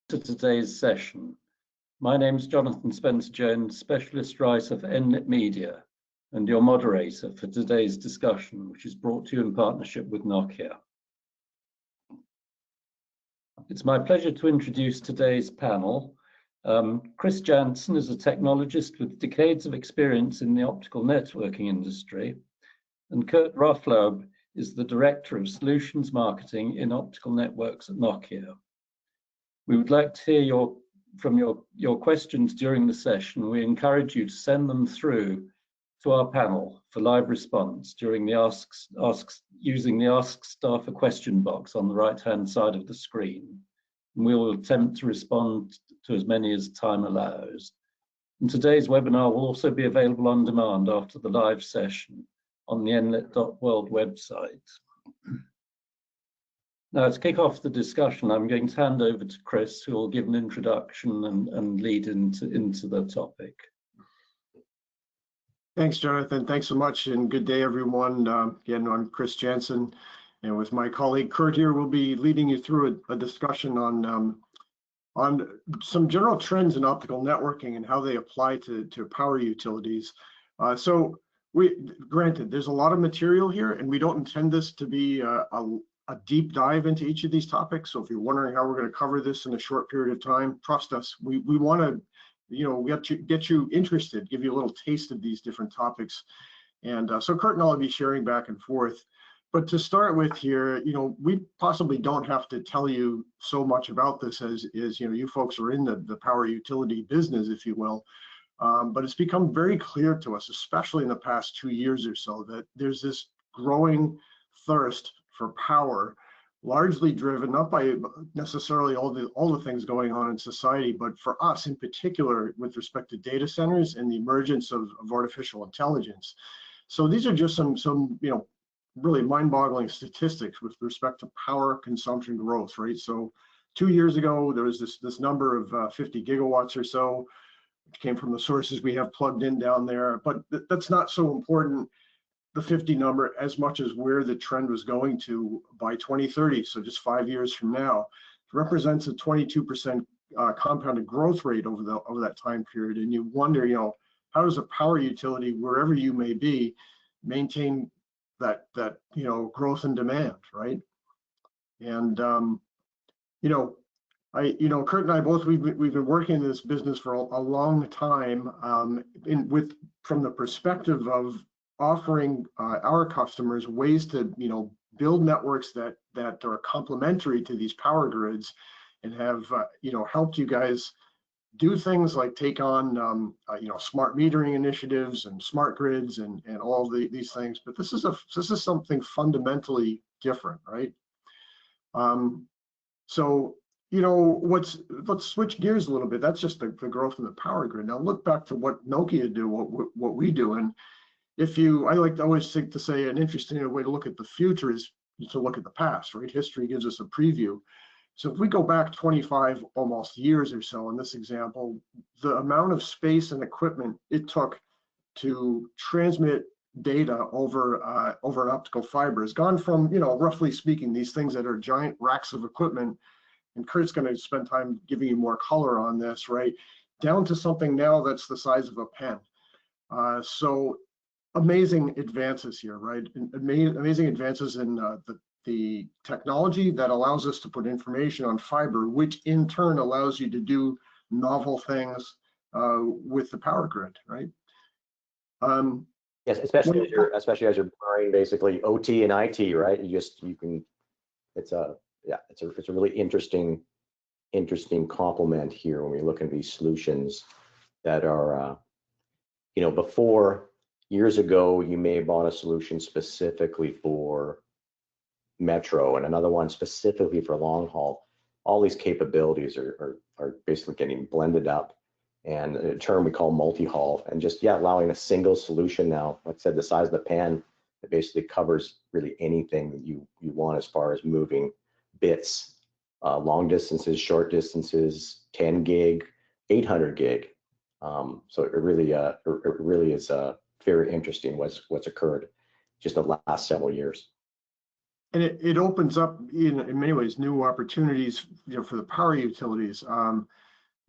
to today's session. My name is Jonathan Spencer-Jones, specialist writer for Enlit Media, and your moderator for today's discussion, which is brought to you in partnership with Nokia. It's my pleasure to introduce today's panel. Chris Jansen is a technologist with decades of experience in the optical networking industry, and Kurt Rothflaub is the Director of Solutions Marketing in Optical Networks at Nokia. We would like to hear from your questions during the session. We encourage you to send them through to our panel for live response during the using the Ask Staff a Question box on the right-hand side of the screen. And we will attempt to respond to as many as time allows. And today's webinar will also be available on demand after the live session on the enlit.world website. Now, to kick off the discussion, I'm going to hand over to Chris, who will give an introduction and lead into the topic. Thanks, Jonathan. Thanks so much, and good day, everyone. Again, I'm Chris Jansen, and with my colleague Kurt here, we'll be leading you through a discussion on some general trends in optical networking and how they apply to power utilities. Granted, there's a lot of material here, and we don't intend this to be a deep dive into each of these topics. So if you're wondering how we're going to cover this in a short period of time, trust us, we want to, we have to get you interested, give you a little taste of these different topics. And so Kurt and I will be sharing back and forth. But to start with here, we possibly don't have to tell you so much about this as you folks are in the power utility business, if you will. But it's become very clear to us, especially in the past 2 years or so, that there's this growing thirst for power, largely driven not by necessarily all the things going on in society, but for us in particular with respect to data centers and the emergence of artificial intelligence. So these are just some really mind-boggling statistics with respect to power consumption growth, right? So 2 years ago, there was this number of 50 gigawatts or so, which came from the sources we have plugged in down there, but that's not so important, the 50 number, as much as where the trend was going to by 2030, so just 5 years from now. It represents a 22% compounded growth rate over that time period. And you wonder, how does a power utility, wherever you may be, maintain that growth and demand, right? And Kurt and I both, we've been working in this business for a long time, from the perspective of offering our customers ways to build networks that are complementary to these power grids, and have helped you guys do things like take on smart metering initiatives and smart grids and all these things. But this is something fundamentally different, right? So let's switch gears a little bit. That's just the growth of the power grid. Now look back to what Nokia do, what we do, and I like to always think to say an interesting way to look at the future is to look at the past, right? History gives us a preview. So if we go back 25 almost years or so in this example, the amount of space and equipment it took to transmit data over an optical fiber has gone from, roughly speaking, these things that are giant racks of equipment, and Kurt's going to spend time giving you more color on this, right, down to something now that's the size of a pen. So amazing advances here, right? Amazing advances in the technology that allows us to put information on fiber, which in turn allows you to do novel things with the power grid, right? Yes, especially as you're blurring basically OT and IT, right? It's a really interesting complement here when we look at these solutions that are, before, years ago, you may have bought a solution specifically for metro and another one specifically for long haul. All these capabilities are basically getting blended up, and a term we call multi-haul, and just allowing a single solution now, like I said, the size of the pan, that basically covers really anything that you want as far as moving bits, long distances, short distances, 10 gig, 800 gig. So it really is very interesting what's occurred just the last several years. and it opens up in many ways new opportunities, for the power utilities.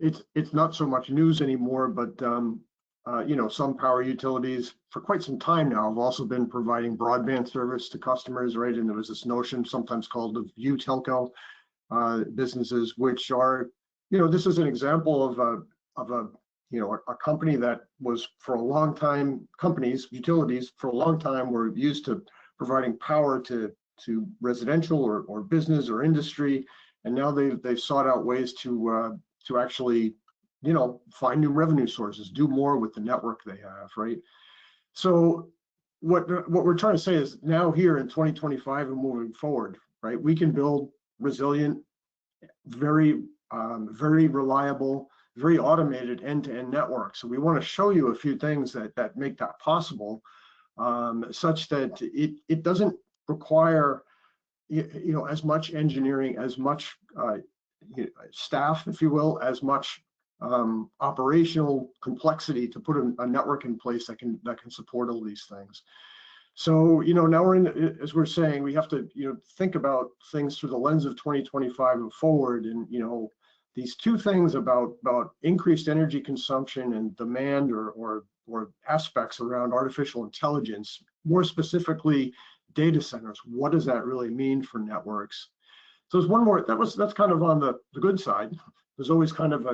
It's not so much news anymore, but some power utilities for quite some time now have also been providing broadband service to customers, right? And there was this notion sometimes called of U-telco businesses, which are, this is an example of a company that was for a long time, utilities for a long time were used to providing power to residential or business or industry, and now they've sought out ways to actually find new revenue sources, do more with the network they have, right? So what we're trying to say is now here in 2025 and moving forward, right, we can build resilient, very reliable, very automated end-to-end networks. So we want to show you a few things that make that possible, such that it doesn't require as much engineering, as much staff, if you will, as much operational complexity to put a network in place that can support all these things. So now we're in, as we're saying, we have to think about things through the lens of 2025 and forward, and these two things about increased energy consumption and demand or aspects around artificial intelligence, more specifically data centers. What does that really mean for networks? So there's one more, that's kind of on the good side. There's always kind of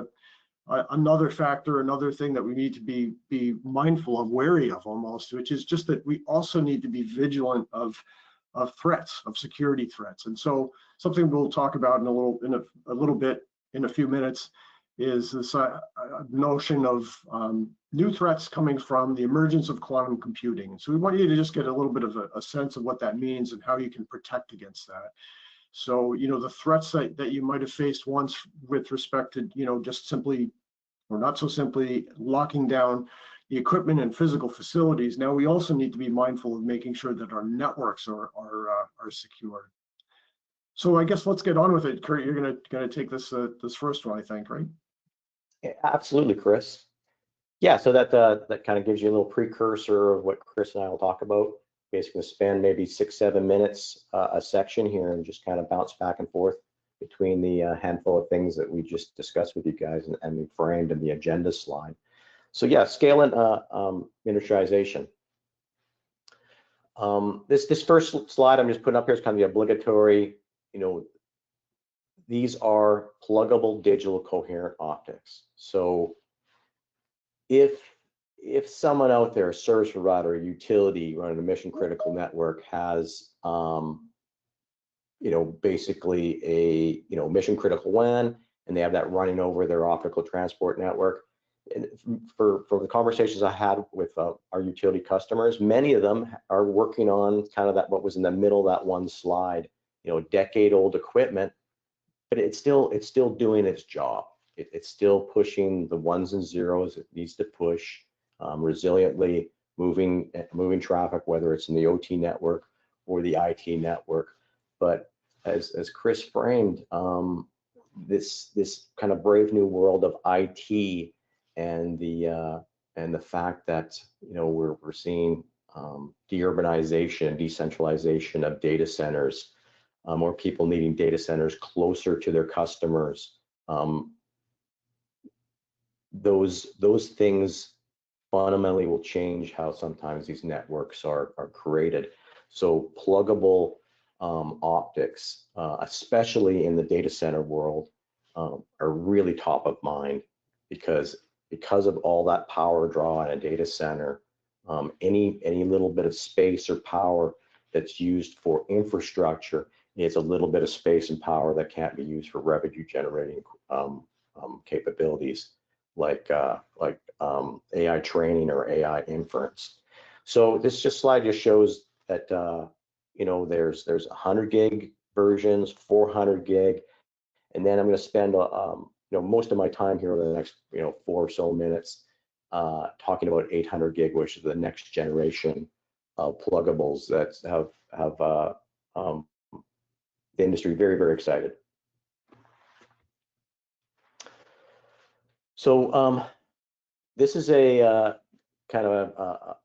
another factor, another thing that we need to be mindful of, wary of almost, which is just that we also need to be vigilant of threats, of security threats. And so something we'll talk about in a little bit in a few minutes is this notion of new threats coming from the emergence of quantum computing. And so we want you to just get a little bit of a sense of what that means and how you can protect against that. So, the threats that you might have faced once with respect to, just simply, or not so simply, locking down the equipment and physical facilities. Now we also need to be mindful of making sure that our networks are secure. So I guess let's get on with it. Kurt, you're gonna take this first one, I think, right? Yeah, absolutely, Chris. Yeah, so that kind of gives you a little precursor of what Chris and I will talk about. Basically spend maybe 6-7 minutes a section here and just kind of bounce back and forth between the handful of things that we just discussed with you guys and we framed in the agenda slide. So yeah, scale and miniaturization. This first slide I'm just putting up here is kind of the obligatory, these are pluggable digital coherent optics. So if someone out there, a service provider, a utility running a mission critical network has, basically a mission critical WAN, and they have that running over their optical transport network. And for the conversations I had with our utility customers, many of them are working on kind of what was in the middle of that one slide, decade-old equipment, but it's still doing its job. It's still pushing the ones and zeros it needs to push. Resiliently moving traffic, whether it's in the OT network or the IT network. But as Chris framed, this kind of brave new world of IT and the fact that we're seeing deurbanization, decentralization of data centers, more people needing data centers closer to their customers. Those things fundamentally will change how sometimes these networks are created. So pluggable optics, especially in the data center world, are really top of mind because of all that power draw in a data center. Any little bit of space or power that's used for infrastructure needs a little bit of space and power that can't be used for revenue generating capabilities like AI training or AI inference. So this slide just shows that there's 100 gig versions, 400 gig, and then I'm going to spend most of my time here over the next 4 or so minutes talking about 800 gig, which is the next generation of pluggables that have the industry very, very excited. So this is a kind of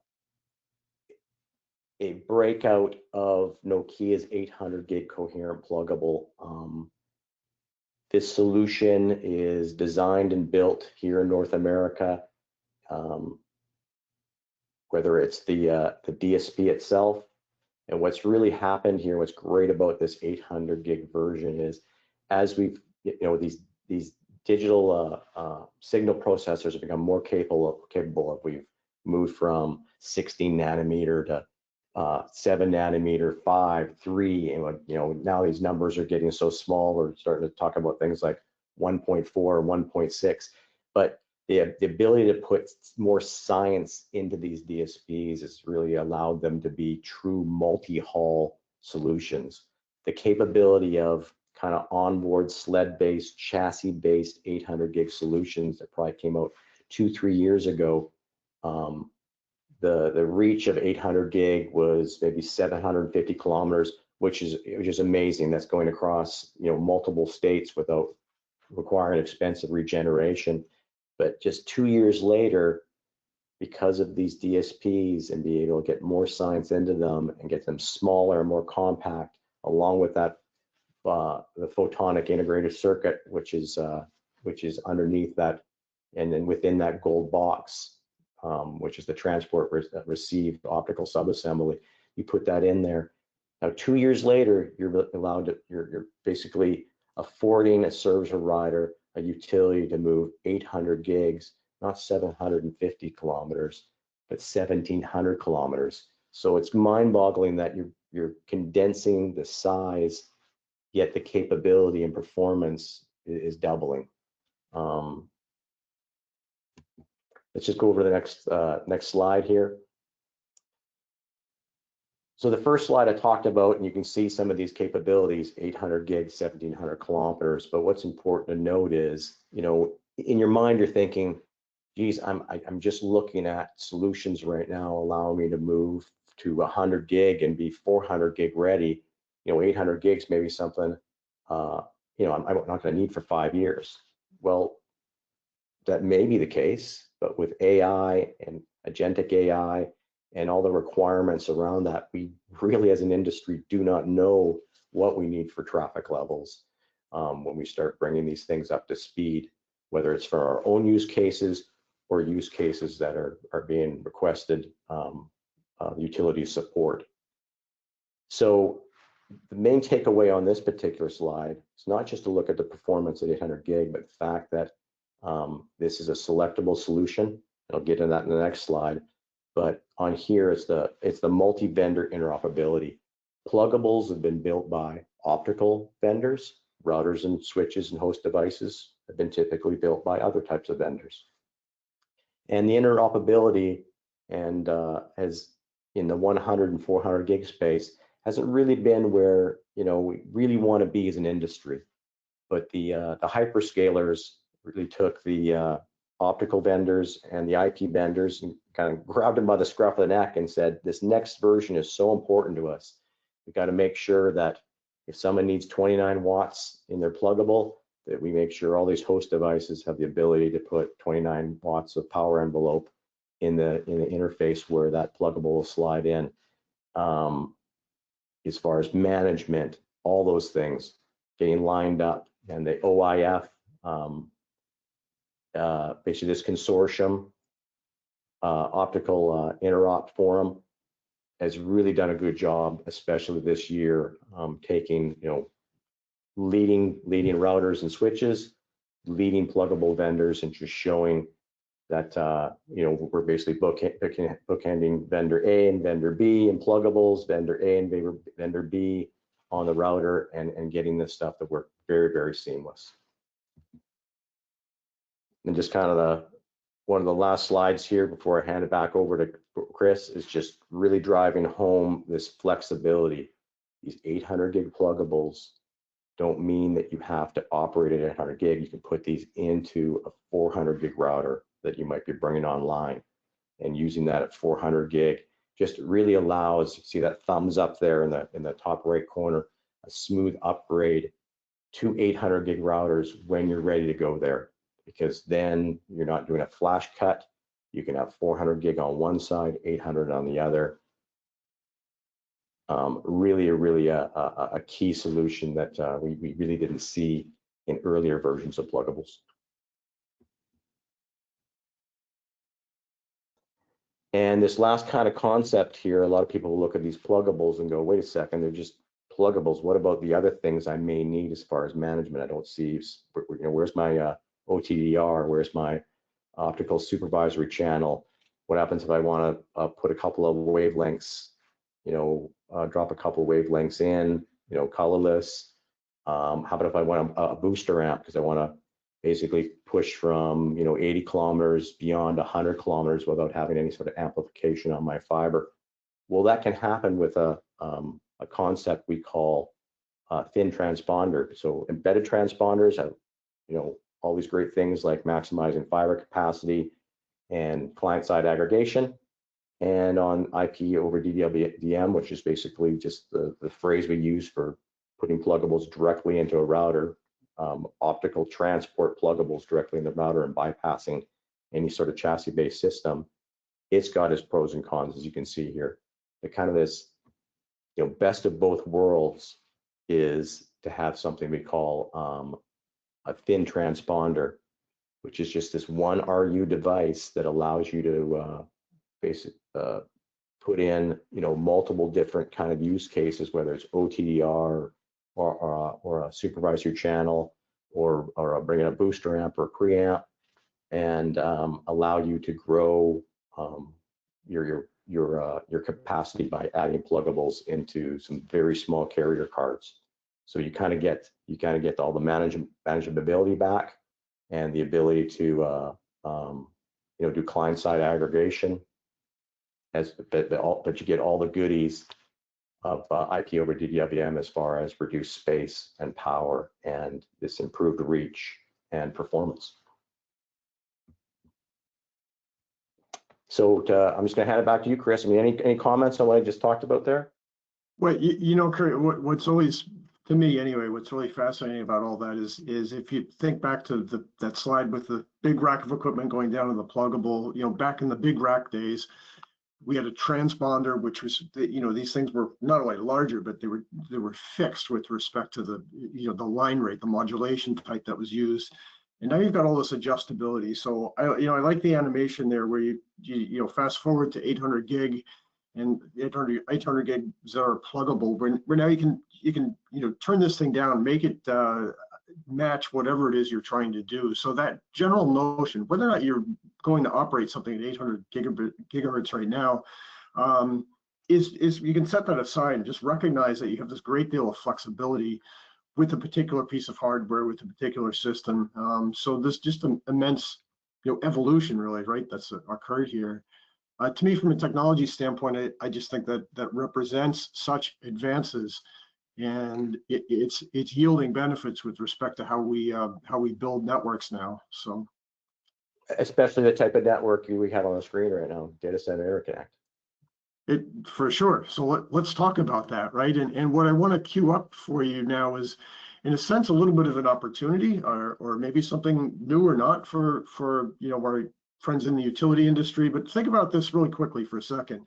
a breakout of Nokia's 800 gig coherent pluggable. This solution is designed and built here in North America. Whether it's the DSP itself, and what's really happened here, what's great about this 800 gig version is, as we've, these digital signal processors have become more capable of, we've moved from 16 nanometer to 7 nanometer, 5, 3, and now these numbers are getting so small. We're starting to talk about things like 1.4, 1.6, but the ability to put more science into these DSPs has really allowed them to be true multi-haul solutions. The capability of kind of onboard sled-based, chassis-based 800 gig solutions that probably came out 2-3 years ago. The reach of 800 gig was maybe 750 kilometers, which is amazing. That's going across multiple states without requiring expensive regeneration. But just 2 years later, because of these DSPs and being able to get more science into them and get them smaller and more compact, along with that, the photonic integrated circuit, which is underneath that, and then within that gold box, which is the transport received optical subassembly, you put that in there. Now, 2 years later, you're basically affording a service provider a utility to move 800 gigs, not 750 kilometers, but 1700 kilometers. So it's mind-boggling that you're condensing the size, yet the capability and performance is doubling. Let's just go over the next slide here. So the first slide I talked about, and you can see some of these capabilities, 800 gigs, 1700 kilometers. But what's important to note is, in your mind, you're thinking, geez, I'm just looking at solutions right now allowing me to move to 100 gig and be 400 gig ready. 800 gigs may be something, I'm not going to need for 5 years. Well, that may be the case, but with AI and agentic AI and all the requirements around that, we really as an industry do not know what we need for traffic levels when we start bringing these things up to speed, whether it's for our own use cases or use cases that are being requested utility support. So the main takeaway on this particular slide is not just to look at the performance at 800 gig, but the fact that this is a selectable solution. I'll get into that in the next slide. But on here, it's the multi-vendor interoperability. Pluggables have been built by optical vendors. Routers and switches and host devices have been typically built by other types of vendors. And the interoperability and has in the 100 and 400 gig space hasn't really been where we really want to be as an industry. But the hyperscalers really took the optical vendors and the IP vendors and kind of grabbed them by the scruff of the neck and said, this next version is so important to us. We've got to make sure that if someone needs 29 watts in their pluggable, that we make sure all these host devices have the ability to put 29 watts of power envelope in the interface where that pluggable will slide in. As far as management, all those things getting lined up, and the OIF, basically this consortium, optical interop forum, has really done a good job, especially this year, taking leading routers and switches, leading pluggable vendors, and just showing that we're basically bookending vendor A and vendor B and pluggables, vendor A and vendor B on the router, and getting this stuff to work very, very seamless. And just kind of one of the last slides here before I hand it back over to Chris is just really driving home this flexibility. These 800 gig pluggables don't mean that you have to operate at 800 gig. You can put these into a 400 gig router that you might be bringing online, and using that at 400 gig just really allows, see that thumbs up there in the top right corner, a smooth upgrade to 800 gig routers when you're ready to go there, because then you're not doing a flash cut. You can have 400 gig on one side, 800 on the other. really a key solution that we really didn't see in earlier versions of pluggables. And this last kind of concept here, a lot of people will look at these pluggables and go, wait a second, they're just pluggables. What about the other things I may need as far as management? I don't see, where's my OTDR? Where's my optical supervisory channel? What happens if I want to put a couple of wavelengths, drop a couple of wavelengths in, colorless? How about if I want a booster amp because I want to basically push from 80 kilometers beyond 100 kilometers without having any sort of amplification on my fiber? Well, that can happen with a concept we call thin transponder. So embedded transponders have all these great things like maximizing fiber capacity and client-side aggregation. And on IP over DWDM, which is basically just the phrase we use for putting pluggables directly into a router, optical transport pluggables directly in the router and bypassing any sort of chassis-based system, it's got its pros and cons, as you can see here. The kind of this, best of both worlds is to have something we call a thin transponder, which is just this one RU device that allows you to put in, multiple different kind of use cases, whether it's OTDR or a supervisory channel, or bring in a booster amp or a preamp, and allow you to grow your capacity by adding pluggables into some very small carrier cards. So you kind of get all the manageability back and the ability to do client-side aggregation, but you get all the goodies of IP over DWDM as far as reduced space and power and this improved reach and performance. So I'm just going to hand it back to you, Chris. I mean, any comments on what I just talked about there? Well, Kurt, what's always, to me anyway, what's really fascinating about all that is if you think back to that slide with the big rack of equipment going down to the pluggable, back in the big rack days, we had a transponder, which was, these things were not only larger, but they were fixed with respect to the, the line rate, the modulation type that was used. And now you've got all this adjustability. So I like the animation there where you fast forward to 800 gig and 800 gigs that are pluggable. Where now you can turn this thing down, make it match whatever it is you're trying to do. So that general notion, whether or not you're going to operate something at 800 gigahertz right now, is you can set that aside and just recognize that you have this great deal of flexibility with a particular piece of hardware, with a particular system. So there's just an immense evolution, really, right, that's occurred here. To me, from a technology standpoint, I just think that represents such advances, and it's yielding benefits with respect to how we build networks now. So, especially the type of network we have on the screen right now, data center interconnect. For sure. So let's talk about that, right? And what I want to queue up for you now is, in a sense, a little bit of an opportunity, or maybe something new or not for our friends in the utility industry. But think about this really quickly for a second.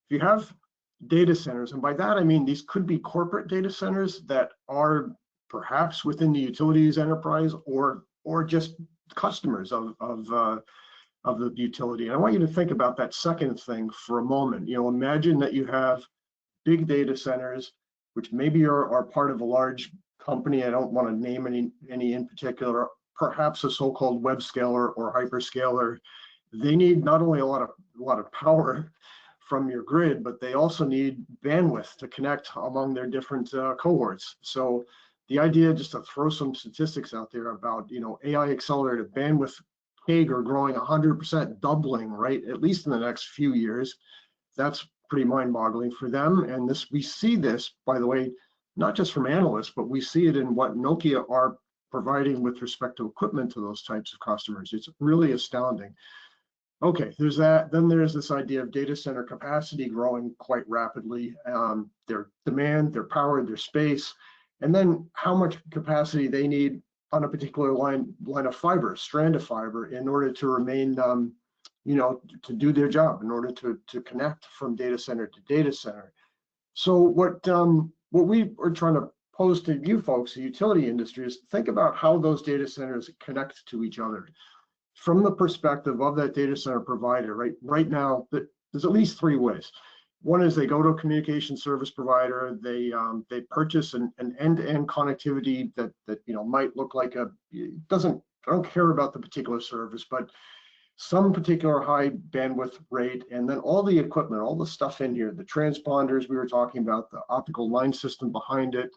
If you have data centers, and by that I mean these could be corporate data centers that are perhaps within the utilities enterprise, or just customers of the utility. And I want you to think about that second thing for a moment. Imagine that you have big data centers, which maybe are part of a large company. I don't want to name any in particular, perhaps a so-called web scaler or hyperscaler. They need not only a lot of power from your grid, but they also need bandwidth to connect among their different cohorts. So the idea, just to throw some statistics out there about AI accelerated bandwidth CAGR growing 100%, doubling, right, at least in the next few years, that's pretty mind-boggling for them. And we see this, by the way, not just from analysts, but we see it in what Nokia are providing with respect to equipment to those types of customers. It's really astounding. Okay, there's that. Then there's this idea of data center capacity growing quite rapidly, their demand, their power, their space, and then how much capacity they need on a particular line of fiber, strand of fiber, in order to remain, to do their job, in order to connect from data center to data center. So what we are trying to pose to you folks, the utility industry, is think about how those data centers connect to each other from the perspective of that data center provider. Right now, there's at least three ways. One is they go to a communication service provider. They purchase an end-to-end connectivity that might look like I don't care about the particular service, but some particular high bandwidth rate, and then all the equipment, all the stuff in here, the transponders we were talking about, the optical line system behind it,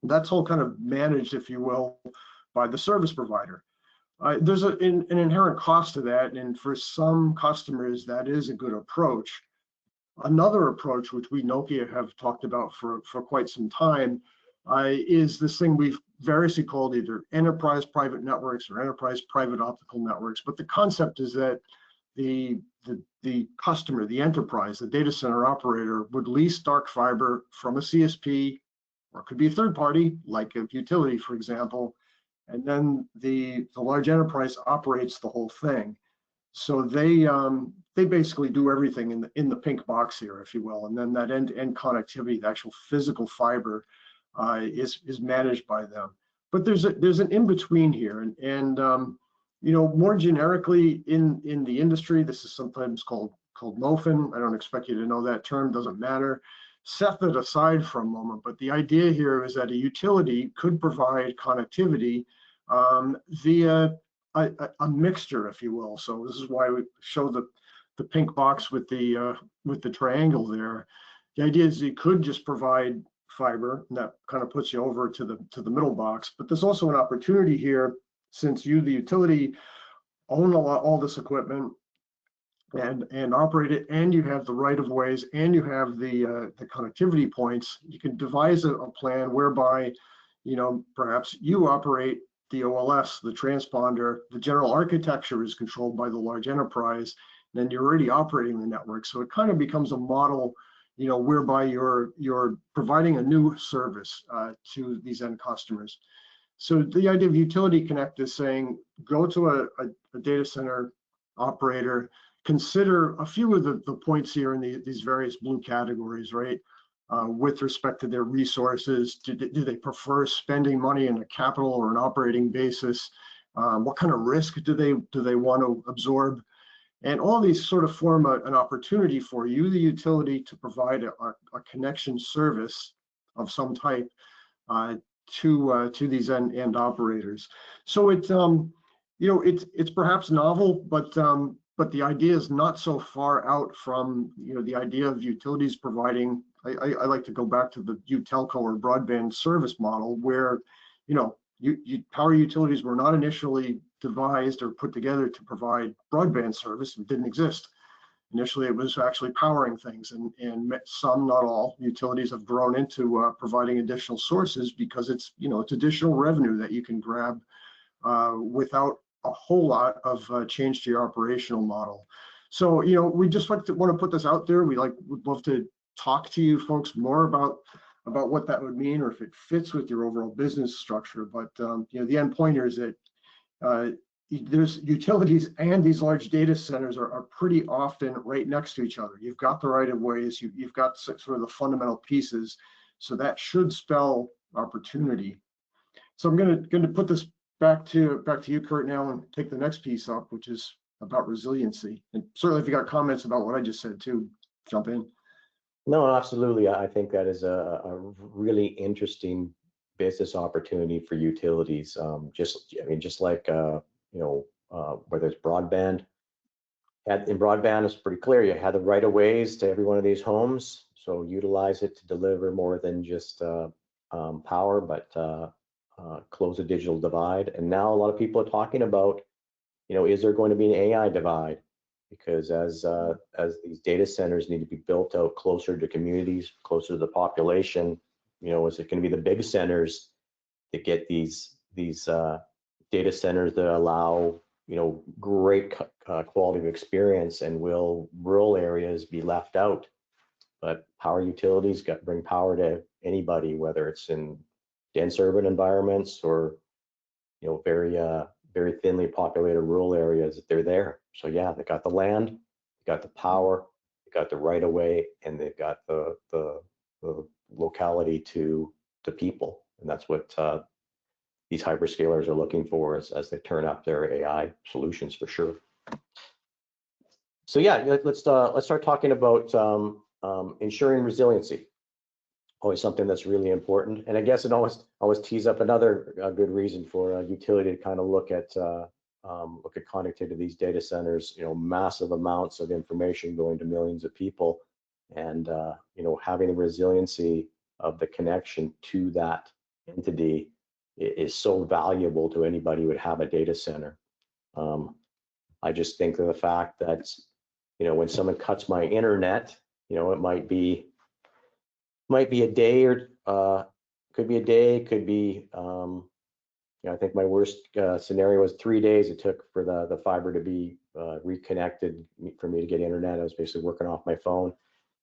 that's all kind of managed, if you will, by the service provider. There's an inherent cost to that, and for some customers, that is a good approach. Another approach, which we Nokia have talked about for quite some time, is this thing we've variously called either enterprise private networks or enterprise private optical networks. But the concept is that the customer, the enterprise, the data center operator would lease dark fiber from a CSP, or it could be a third party, like a utility, for example, and then the large enterprise operates the whole thing. So they basically do everything in the pink box here, if you will, and then that end-to-end connectivity, the actual physical fiber, is managed by them. But there's an in-between here, and more generically in the industry, this is sometimes called MOFN. I don't expect you to know that term, doesn't matter. Set that aside for a moment, but the idea here is that a utility could provide connectivity via a mixture, if you will. So this is why we show the pink box with the triangle there. The idea is you could just provide fiber, and that kind of puts you over to the middle box. But there's also an opportunity here, since you, the utility, own all this equipment and operate it, and you have the right of ways, and you have the connectivity points. You can devise a plan whereby, perhaps you operate the OLS, the transponder, the general architecture is controlled by the large enterprise, and then you're already operating the network. So it kind of becomes a model, whereby you're providing a new service to these end customers. So the idea of Utility Connect is saying, go to a data center operator, consider a few of the points here in these various blue categories, right? With respect to their resources, do they prefer spending money in a capital or an operating basis? What kind of risk do they want to absorb? And all these sort of form an opportunity for you, the utility, to provide a connection service of some type to these end operators. So it's perhaps novel, but the idea is not so far out from the idea of utilities providing. I like to go back to the UTelco or broadband service model, where power utilities were not initially devised or put together to provide broadband service. It didn't exist. Initially, it was actually powering things, and some, not all, utilities have grown into providing additional sources because it's additional revenue that you can grab without a whole lot of change to your operational model. So we just want to put this out there. Would love to talk to you folks more about what that would mean, or if it fits with your overall business structure. But the end point here is that there's utilities and these large data centers are pretty often right next to each other. You've got the right of ways, you've got sort of the fundamental pieces, so that should spell opportunity. So I'm going to put this back to you, Kurt, now, and take the next piece up, which is about resiliency. And certainly, if you got comments about what I just said too, jump in. No, absolutely. I think that is a really interesting business opportunity for utilities. Just like whether it's broadband. In broadband, it's pretty clear. You had the right of ways to every one of these homes, so utilize it to deliver more than just power, but close the digital divide. And now a lot of people are talking about, is there going to be an AI divide? Because as these data centers need to be built out closer to communities, closer to the population, is it going to be the big centers that get these data centers that allow great quality of experience, and will rural areas be left out? But power utilities bring power to anybody, whether it's in dense urban environments or very thinly populated rural areas. They're there. So yeah, they got the land, they got the power, they got the right of way, and they've got the locality to people, and that's what these hyperscalers are looking for as they turn up their AI solutions for sure. So yeah, let's start talking about ensuring resiliency. Always something that's really important, and I guess it always tees up another good reason for a utility to kind of look at connectivity to these data centers. You know, massive amounts of information going to millions of people, and you know, having the resiliency of the connection to that entity is so valuable to anybody who would have a data center. I just think of the fact that, you know, when someone cuts my internet, you know, it might be a day, or could be a day, could be, you know, I think my worst scenario was 3 days it took for the fiber to be reconnected for me to get internet. I was basically working off my phone.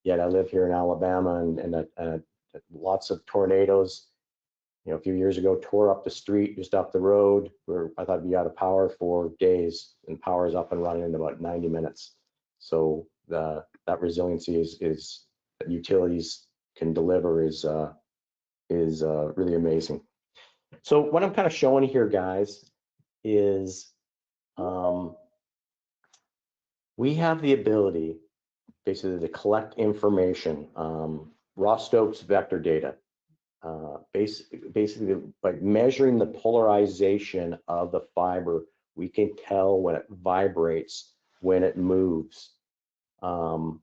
Yet I live here in Alabama, and lots of tornadoes. You know, a few years ago, tore up the street just up the road where I thought I'd be out of power for days, and power is up and running in about 90 minutes. So that resiliency is that utilities can deliver is really amazing. So what I'm kind of showing here, guys, is we have the ability basically to collect information, raw Stokes vector data. Basically, by measuring the polarization of the fiber, we can tell when it vibrates, when it moves. And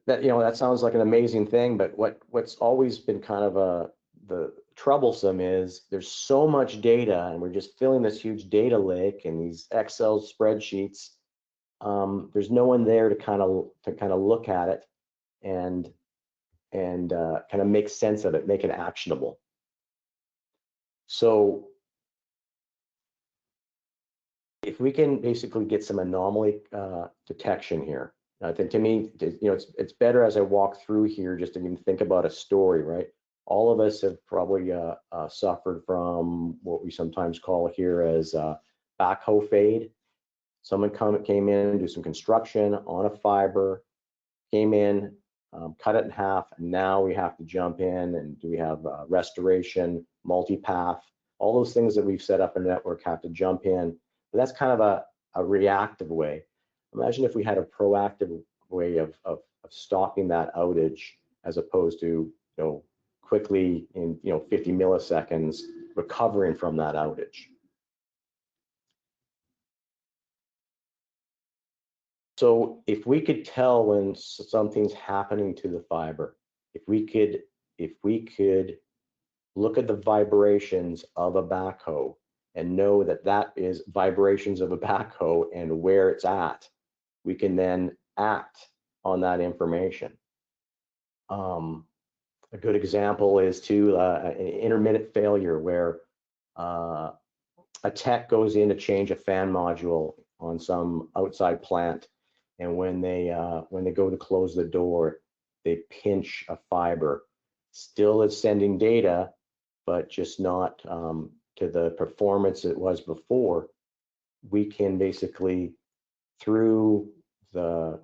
that, you know, that sounds like an amazing thing, but what's always been kind of the troublesome is there's so much data, and we're just filling this huge data lake and these Excel spreadsheets. There's no one there to kind of look at it and kind of make sense of it, make it actionable. So if we can basically get some anomaly detection here, I think, to me, you know, it's better as I walk through here just to even think about a story, right? All of us have probably suffered from what we sometimes call here as backhoe fade. Someone came in and do some construction on a fiber, came in, cut it in half, and now we have to jump in and do we have restoration, multipath, all those things that we've set up in the network have to jump in. But that's kind of a reactive way. Imagine if we had a proactive way of stopping that outage, as opposed to, you know, quickly in, you know, 50 milliseconds recovering from that outage. So if we could tell when something's happening to the fiber, if we could look at the vibrations of a backhoe and know that that is vibrations of a backhoe and where it's at, we can then act on that information. A good example is an intermittent failure where a tech goes in to change a fan module on some outside plant, and when they go to close the door, they pinch a fiber. Still is sending data, but just not to the performance it was before. We can basically, through the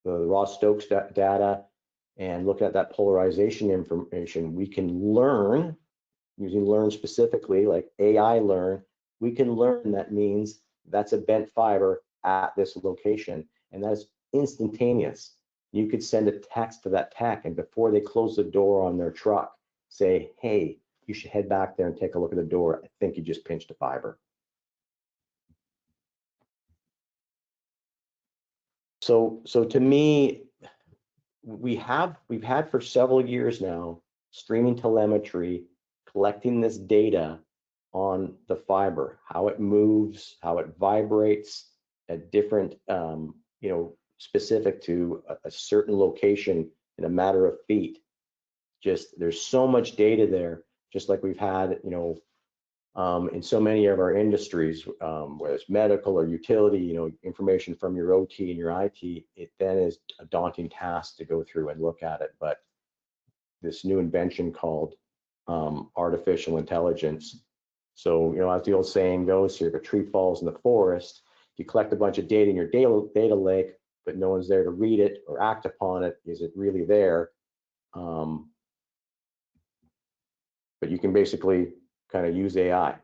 raw Stokes data and look at that polarization information, we can learn, using learn specifically, like AI learn, we can learn that means that's a bent fiber at this location, and that's instantaneous. You could send a text to that tech, and before they close the door on their truck, say, hey, you should head back there and take a look at the door. I think you just pinched a fiber. So to me, we've had for several years now streaming telemetry, collecting this data on the fiber, how it moves, how it vibrates at different, you know, specific to a certain location in a matter of feet. Just there's so much data there, just like we've had, you know, in so many of our industries, whether it's medical or utility, you know, information from your OT and your IT, it then is a daunting task to go through and look at it. But this new invention called artificial intelligence. So, you know, as the old saying goes here, if a tree falls in the forest, you collect a bunch of data in your data lake, but no one's there to read it or act upon it. Is it really there? But you can basically kind of use AI.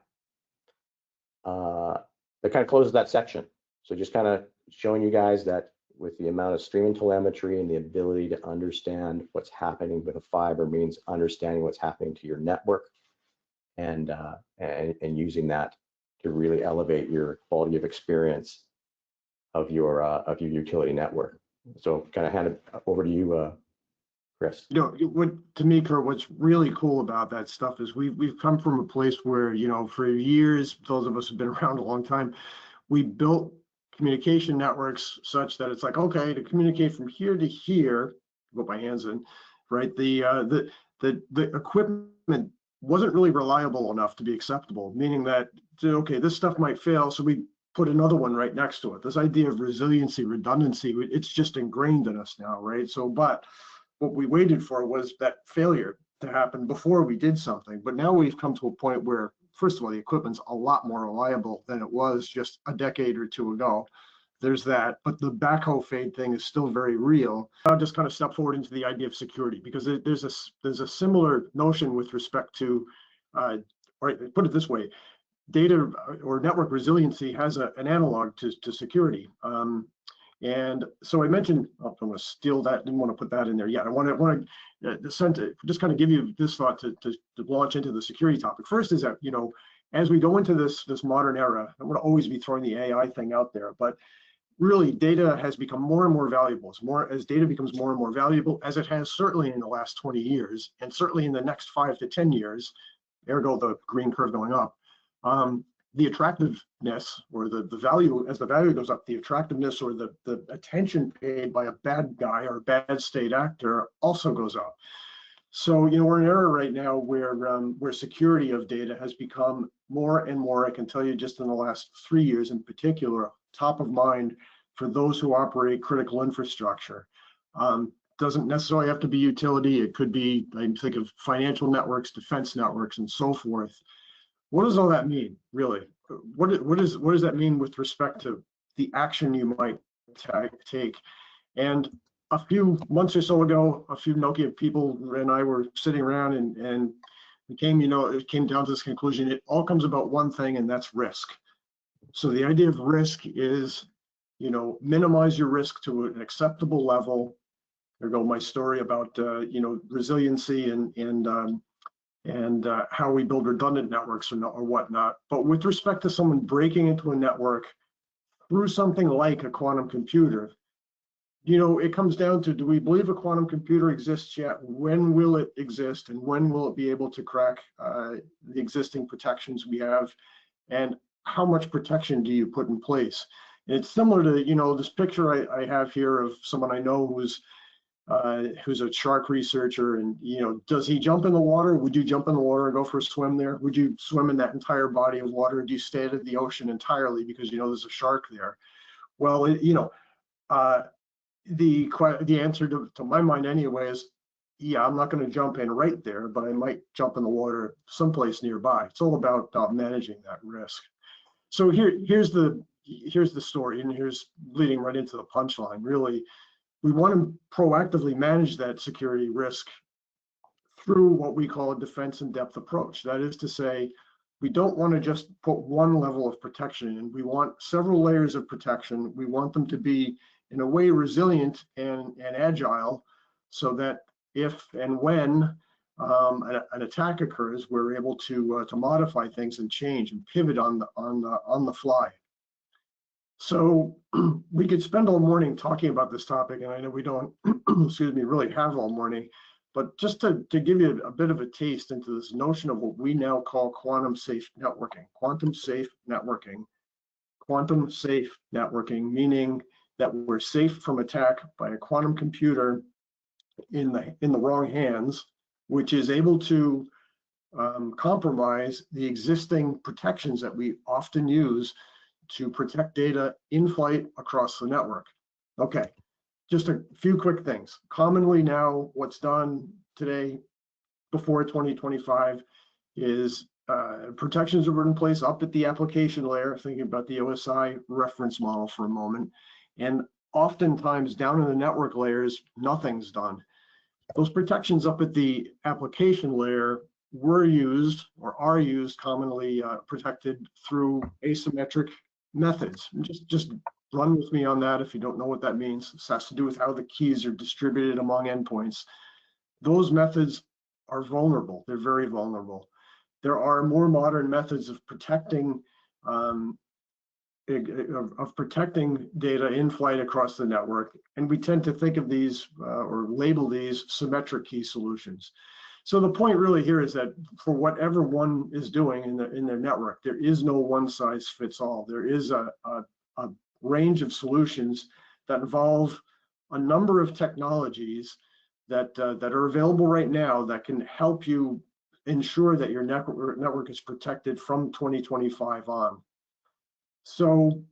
That kind of closes that section. So just kind of showing you guys that with the amount of streaming telemetry and the ability to understand what's happening with a fiber means understanding what's happening to your network and using that to really elevate your quality of experience of your utility network. So kind of hand it over to you, Chris. You know, what to me, Kurt, what's really cool about that stuff is we've come from a place where, you know, for years, those of us who've been around a long time, we built communication networks such that it's like, okay, to communicate from here to here, put my hands in, right? The equipment wasn't really reliable enough to be acceptable, meaning that, okay, this stuff might fail, so we put another one right next to it. This idea of resiliency, redundancy, it's just ingrained in us now, right? So, but what we waited for was that failure to happen before we did something. But now we've come to a point where, first of all, the equipment's a lot more reliable than it was just a decade or two ago. There's that, but the backhoe fade thing is still very real. I'll just kind of step forward into the idea of security, because there's a similar notion with respect to, or put it this way, data or network resiliency has an analog to security. And so I mentioned, I'm going to steal that, didn't want to put that in there yet. I want to just kind of give you this thought to launch into the security topic. First is that, you know, as we go into this modern era, I want to always be throwing the AI thing out there, but really data has become more and more valuable. As data becomes more and more valuable, as it has certainly in the last 20 years, and certainly in the next 5 to 10 years, ergo the green curve going up, the attractiveness or the value, as the value goes up, the attractiveness or the attention paid by a bad guy or a bad state actor also goes up. So, you know, we're in an era right now where security of data has become more and more, I can tell you just in the last 3 years in particular, top of mind for those who operate critical infrastructure. Doesn't necessarily have to be utility. It could be, I think of financial networks, defense networks, and so forth. What does all that mean, really? What does that mean with respect to the action you might take? And a few months or so ago, a few Nokia people and I were sitting around and it came down to this conclusion. It all comes about one thing, and that's risk. So the idea of risk is, you know, minimize your risk to an acceptable level. There go my story about you know, resiliency and how we build redundant networks or whatnot. But with respect to someone breaking into a network through something like a quantum computer, you know, it comes down to, do we believe a quantum computer exists yet? When will it exist? And when will it be able to crack the existing protections we have? And how much protection do you put in place? And it's similar to, you know, this picture I have here of someone I know who's a shark researcher, and, you know, does he jump in the water? Would you jump in the water and go for a swim there? Would you swim in that entire body of water? Do you stay out of the ocean entirely because you know there's a shark there? Well, you know, the answer to my mind anyway is, yeah, I'm not going to jump in right there, but I might jump in the water someplace nearby. It's all about managing that risk. So here's the story, and here's leading right into the punchline. Really, we want to proactively manage that security risk through what we call a defense in depth approach. That is to say, we don't want to just put one level of protection in. We want several layers of protection. We want them to be, in a way, resilient and agile, so that if and when an attack occurs, we're able to modify things and change and pivot on the fly. So we could spend all morning talking about this topic, and I know we don't, excuse me, really have all morning, but just to give you a bit of a taste into this notion of what we now call quantum safe networking. Quantum safe networking, meaning that we're safe from attack by a quantum computer in the wrong hands, which is able to compromise the existing protections that we often use to protect data in flight across the network. Okay, just a few quick things. Commonly now, what's done today before 2025 is protections are put in place up at the application layer, thinking about the OSI reference model for a moment. And oftentimes down in the network layers, nothing's done. Those protections up at the application layer were used or are used commonly protected through asymmetric methods. Just run with me on that if you don't know what that means. This has to do with how the keys are distributed among endpoints. Those methods are vulnerable. They're very vulnerable. There are more modern methods of protecting data in flight across the network, and we tend to think of these or label these symmetric key solutions. So the point really here is that for whatever one is doing in their network, there is no one size fits all. There is a range of solutions that involve a number of technologies that are available right now that can help you ensure that your network is protected from 2025 on. So,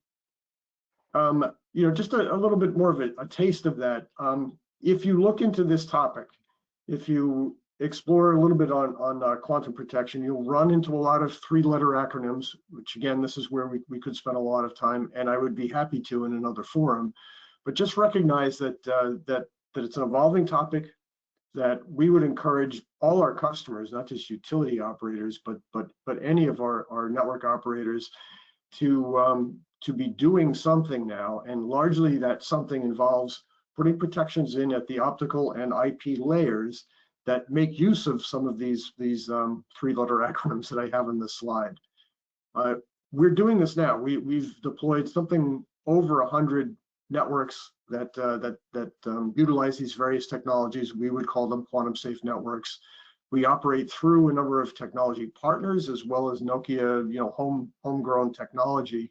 just a little bit more of a taste of that. If you look into this topic, if you explore a little bit on quantum protection, you'll run into a lot of three-letter acronyms, which again, this is where we could spend a lot of time, and I would be happy to in another forum. But just recognize that that it's an evolving topic, that we would encourage all our customers, not just utility operators, but any of our network operators to be doing something now. And largely that something involves putting protections in at the optical and IP layers that make use of some of these three-letter acronyms that I have in this slide. We're doing this now. We've deployed something over 100 networks that utilize these various technologies. We would call them quantum safe networks. We operate through a number of technology partners as well as Nokia, homegrown technology,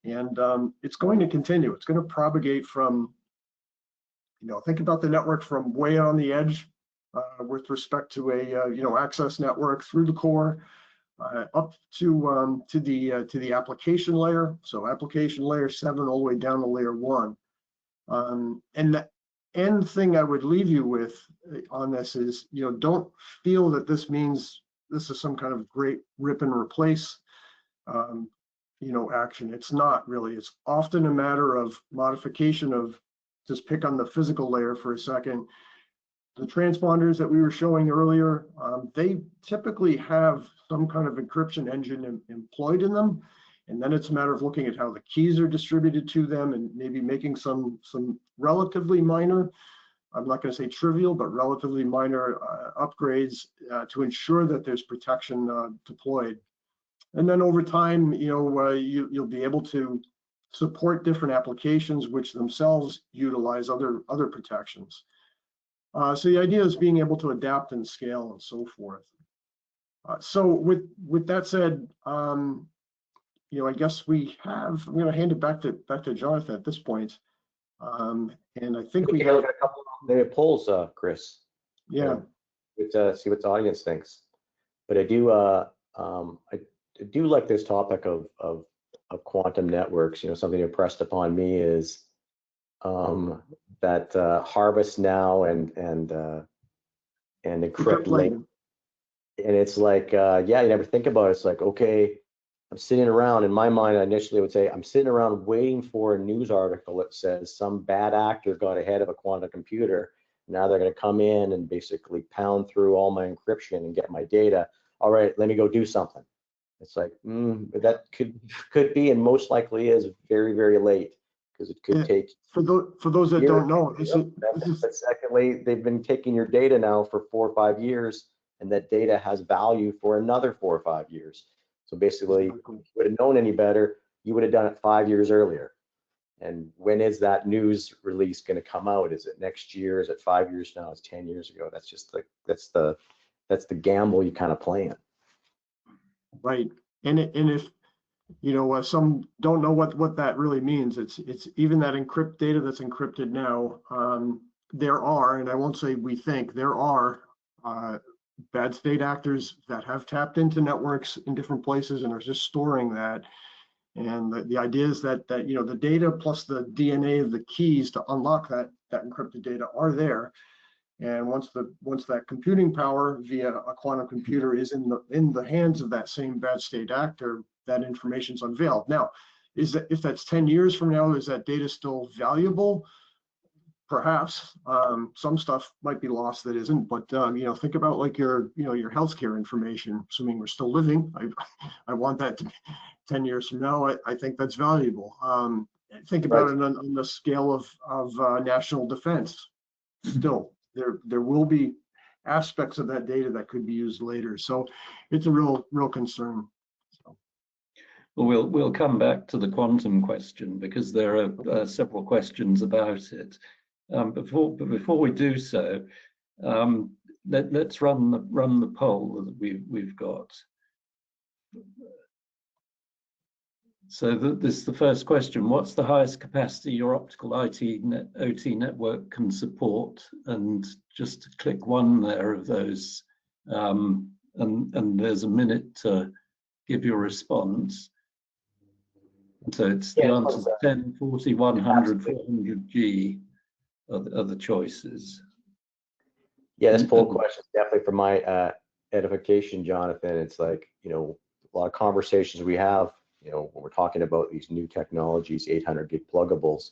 and it's going to continue. It's going to propagate from, think about the network from way on the edge with respect to a access network through the core up to the application layer. So application layer 7 all the way down to layer 1. And the end thing I would leave you with on this is, don't feel that this means this is some kind of great rip and replace action. It's not really. It's often a matter of modification of, just pick on the physical layer for a second. The transponders that we were showing earlier, they typically have some kind of encryption engine employed in them. And then it's a matter of looking at how the keys are distributed to them and maybe making some relatively minor, I'm not going to say trivial, but relatively minor upgrades to ensure that there's protection deployed. And then over time, you'll be able to support different applications which themselves utilize other protections. So the idea is being able to adapt and scale and so forth. So with that said, I guess I'm going to hand it back to Jonathan at this point. And I think we can look at a couple of the polls, Chris. Yeah. See what the audience thinks. But I do like this topic of quantum networks. Something impressed upon me is that harvest now and encrypt late. And it's like, you never think about it. It's like, okay, I'm sitting around, in my mind, I initially would say, I'm sitting around waiting for a news article that says some bad actor got ahead of a quantum computer. Now they're going to come in and basically pound through all my encryption and get my data. All right, let me go do something. It's like, that could be, and most likely is very, very late, because it could take. For those that don't know, but secondly, they've been taking your data now for 4 or 5 years, and that data has value for another 4 or 5 years. So basically, if you would have known any better, you would have done it 5 years earlier. And when is that news release going to come out? Is it next year? Is it 5 years now? It's 10 years ago. That's just that's the gamble you kind of play in. Right. And if some don't know what that really means, it's even that encrypt data that's encrypted now. There are, and I won't say we think, there are bad state actors that have tapped into networks in different places and are just storing that. And the idea is that the data plus the DNA of the keys to unlock that encrypted data are there. And once that computing power via a quantum computer is in the hands of that same bad state actor, that information's unveiled. Now, Is that, if that's 10 years from now, is that data still valuable? Perhaps. Some stuff might be lost that isn't, but think about like your healthcare information. Assuming we're still living, I want that to be 10 years from now. I think that's valuable. Think about it on the scale of national defense. Still, there will be aspects of that data that could be used later. So it's a real concern. So. Well, we'll come back to the quantum question because there are several questions about it. Before we do so, let's run the poll that we've got. So this is the first question. What's the highest capacity your optical OT network can support? And just to click one there of those, and there's a minute to give your response. So it's the answers 10, 40, 100, 400G are the choices. Yeah, this poll question is definitely for my edification, Jonathan. It's like, a lot of conversations we have, when we're talking about these new technologies, 800 gig pluggables,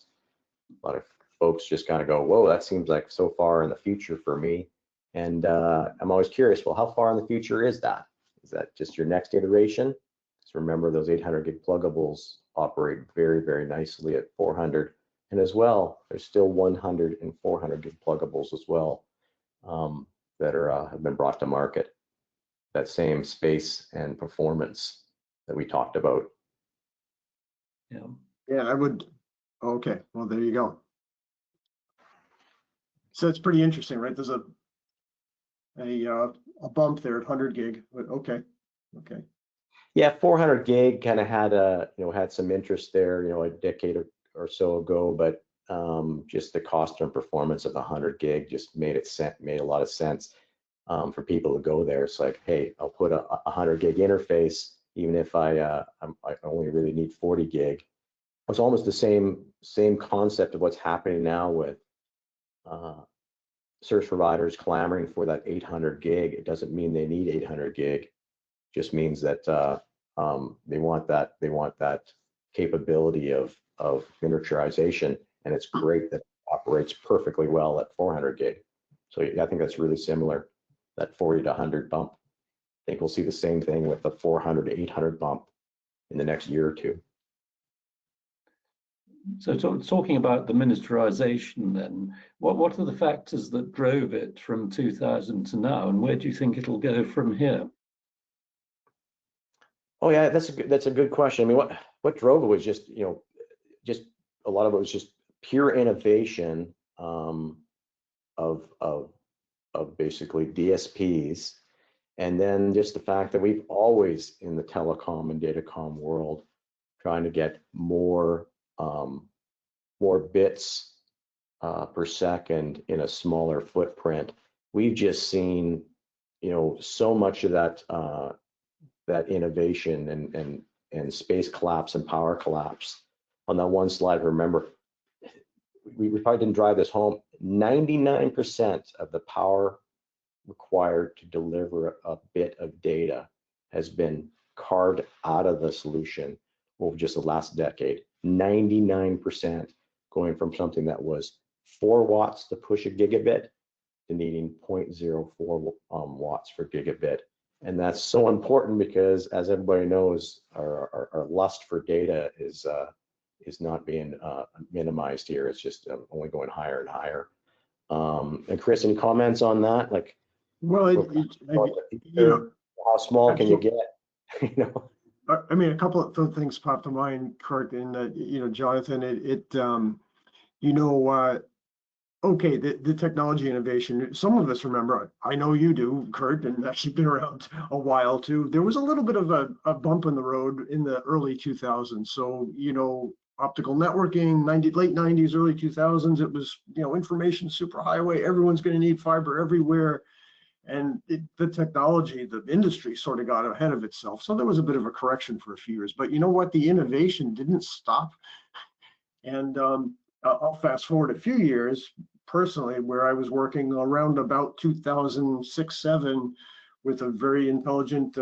a lot of folks just kind of go, whoa, that seems like so far in the future for me. And I'm always curious, well, how far in the future is that? Is that just your next iteration? So remember, those 800 gig pluggables operate very, very nicely at 400. And as well, there's still 100 and 400 gig pluggables as well that have been brought to market. That same space and performance that we talked about. Yeah, I would. Okay, well, there you go. So it's pretty interesting, right? There's a bump there at 100 gig, but okay. Yeah, 400 gig kind of had had some interest there, a decade or so ago, but just the cost and performance of 100 gig just made a lot of sense for people to go there. It's like, hey, I'll put a 100 gig interface, even if I only really need 40 gig. It's almost the same concept of what's happening now with service providers clamoring for that 800 gig. It doesn't mean they need 800 gig. It just means that they want that capability of miniaturization, and it's great that it operates perfectly well at 400 gig. So I think that's really similar, that 40 to 100 bump. I think we'll see the same thing with the 400 to 800 bump in the next year or two. So talking about the miniaturization then, what are the factors that drove it from 2000 to now, and where do you think it'll go from here? Oh yeah, that's a good question. I mean, what drove it was just just a lot of it was just pure innovation of basically DSPs, and then just the fact that we've always in the telecom and datacom world trying to get more bits per second in a smaller footprint. We've just seen so much of that innovation and space collapse and power collapse. On that one slide, remember, we probably didn't drive this home. 99% of the power required to deliver a bit of data has been carved out of the solution over just the last decade. 99%, going from something that was 4 watts to push a gigabit to needing 0.04 watts for gigabit. And that's so important because, as everybody knows, our lust for data is not being minimized here. It's just only going higher and higher. And Chris, any comments on that? Like, well, how small can you get? I mean, a couple of things popped to mind, Kurt, and Jonathan. Okay, the technology innovation. Some of us remember. I know you do, Kurt, and actually been around a while too. There was a little bit of a bump in the road in the early 2000s. So optical networking, late 90s, early 2000s. It was information superhighway. Everyone's going to need fiber everywhere. And the technology, the industry sort of got ahead of itself. So there was a bit of a correction for a few years. But you know what? The innovation didn't stop. And I'll fast forward a few years personally, where I was working around about 2006-07 with a very intelligent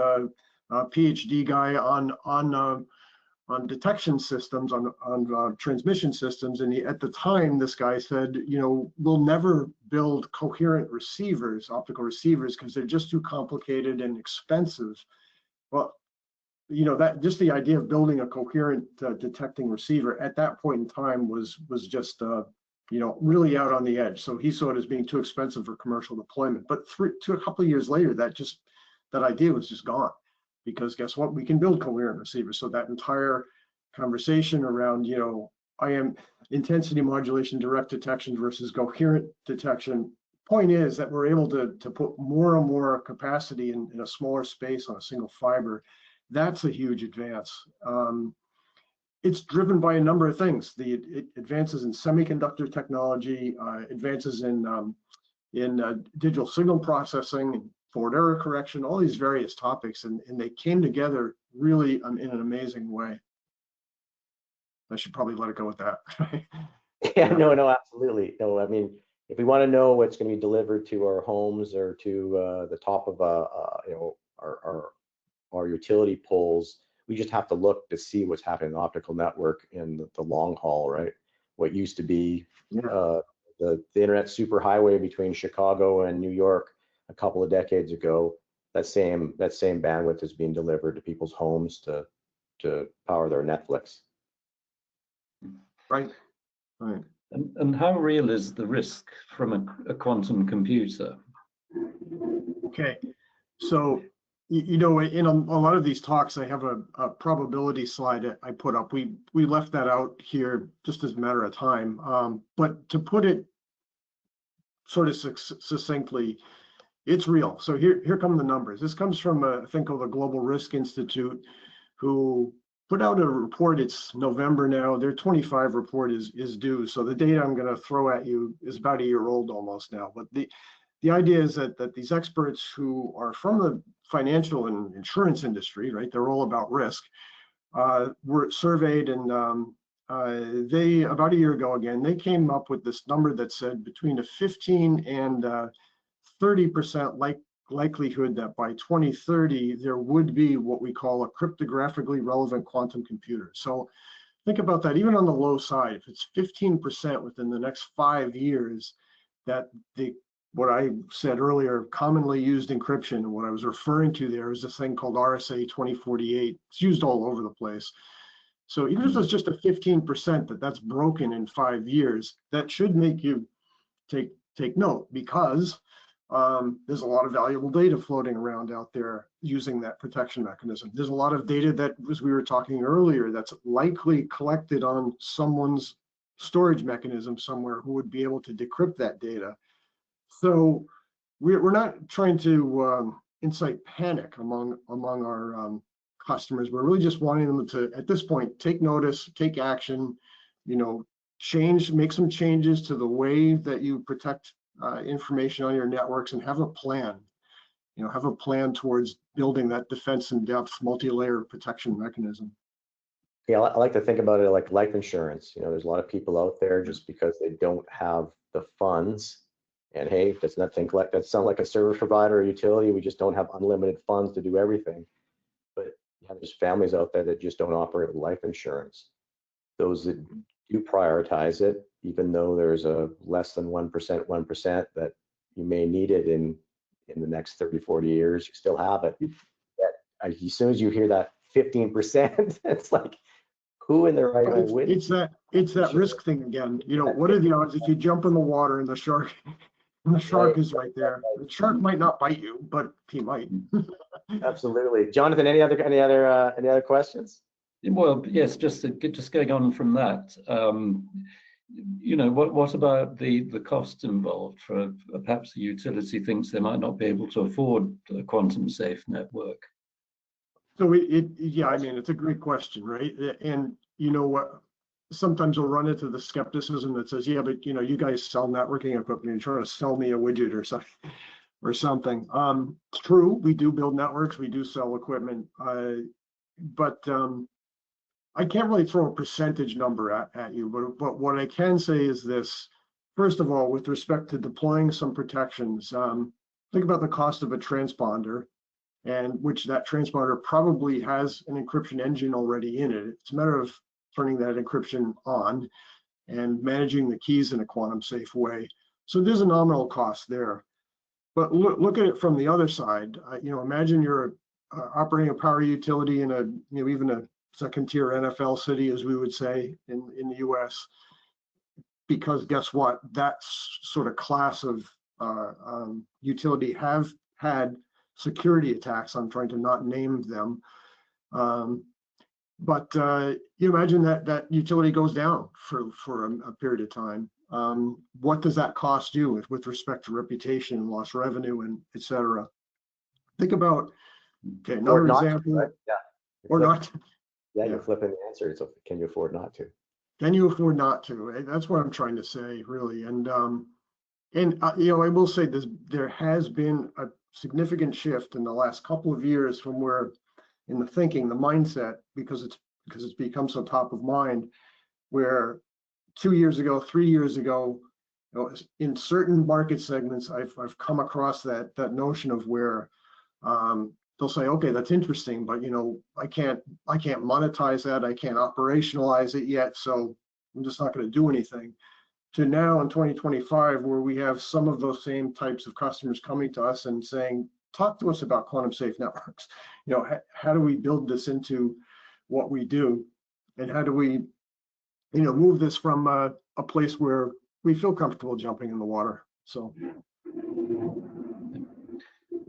PhD guy on detection systems, on transmission systems. And at the time, this guy said, we'll never build coherent receivers, optical receivers, because they're just too complicated and expensive. Well, that just the idea of building a coherent detecting receiver at that point in time was just really out on the edge. So he saw it as being too expensive for commercial deployment. But a couple of years later, that idea was just gone, because guess what? We can build coherent receivers. So that entire conversation around IM intensity modulation, direct detection versus coherent detection. Point is that we're able to put more and more capacity in a smaller space on a single fiber. That's a huge advance. It's driven by a number of things. The advances in semiconductor technology, advances in digital signal processing, and forward error correction, all these various topics, and they came together really in an amazing way. I should probably let it go with that. Yeah, no, absolutely. No, I mean, if we want to know what's going to be delivered to our homes or to the top of our utility poles, we just have to look to see what's happening in the optical network in the long haul, right? What used to be the internet superhighway between Chicago and New York a couple of decades ago, that same bandwidth is being delivered to people's homes to power their Netflix. Right. And how real is the risk from a quantum computer? Okay, so in a lot of these talks, I have a probability slide I put up. We left that out here just as a matter of time, but to put it sort of succinctly, it's real. So here come the numbers. This comes from a thing called the Global Risk Institute, who put out a report. It's November now. Their 25 report is due. So the data I'm going to throw at you is about a year old almost now. But the idea is that these experts who are from the financial and insurance industry, right, they're all about risk, were surveyed, and they, about a year ago again, they came up with this number that said between a 15 and 30% likelihood that by 2030 there would be what we call a cryptographically relevant quantum computer. So think about that. Even on the low side, if it's 15% within the next 5 years, that what I said earlier, commonly used encryption, and what I was referring to there is this thing called RSA 2048. It's used all over the place. So even if it's just a 15% that's broken in 5 years, that should make you take note, because there's a lot of valuable data floating around out there using that protection mechanism. There's a lot of data that, as we were talking earlier, that's likely collected on someone's storage mechanism somewhere who would be able to decrypt that data. So we're not trying to incite panic among our customers. We're really just wanting them to, at this point, take notice, take action, make some changes to the way that you protect information on your networks, and have a plan. Have a plan towards building that defense in depth, multi-layer protection mechanism. Yeah, I like to think about it like life insurance. There's a lot of people out there, just because they don't have the funds. And hey, does not sound like a service provider or utility. We just don't have unlimited funds to do everything. But there's families out there that just don't operate with life insurance. Those that do prioritize it, even though there's a less than 1% that you may need it in the next 30, 40 years, you still have it. As soon as you hear that 15%, it's like, who in their right mind would? It's that risk thing again. What are the odds if you jump in the water and the shark is right there? The shark might not bite you, but he might. Absolutely. Jonathan, any other questions? Well, yes, just going on from that. What about the cost involved for perhaps the utility thinks they might not be able to afford a quantum safe network? So it's a great question, right? And what? Sometimes we'll run into the skepticism that says, yeah, but you guys sell networking equipment and trying to sell me a widget or something. It's true, we do build networks, we do sell equipment, but I can't really throw a percentage number at you. But what I can say is this: first of all, with respect to deploying some protections, think about the cost of a transponder and which that transponder probably has an encryption engine already in it. It's a matter of turning that encryption on and managing the keys in a quantum safe way. So there's a nominal cost there. But look at it from the other side. Imagine you're operating a power utility in even a second tier NFL city, as we would say in the US, because guess what? That sort of class of utility have had security attacks. I'm trying to not name them. But you imagine that utility goes down for a period of time. What does that cost you with respect to reputation, lost revenue, and et cetera? Think about, okay, another example. Right? Yeah. Or not. Yeah, you're flipping the answer. So can you afford not to? Can you afford not to? That's what I'm trying to say, really. And I will say this: there has been a significant shift in the last couple of years from where, in the thinking, the mindset, because it's become so top of mind, where 2 years ago, 3 years ago, in certain market segments, I've come across that notion of where they'll say, okay, that's interesting, but I can't monetize that, I can't operationalize it yet, so I'm just not going to do anything. To now in 2025, where we have some of those same types of customers coming to us and saying, talk to us about quantum safe networks. How do we build this into what we do, and how do we move this from a place where we feel comfortable jumping in the water. So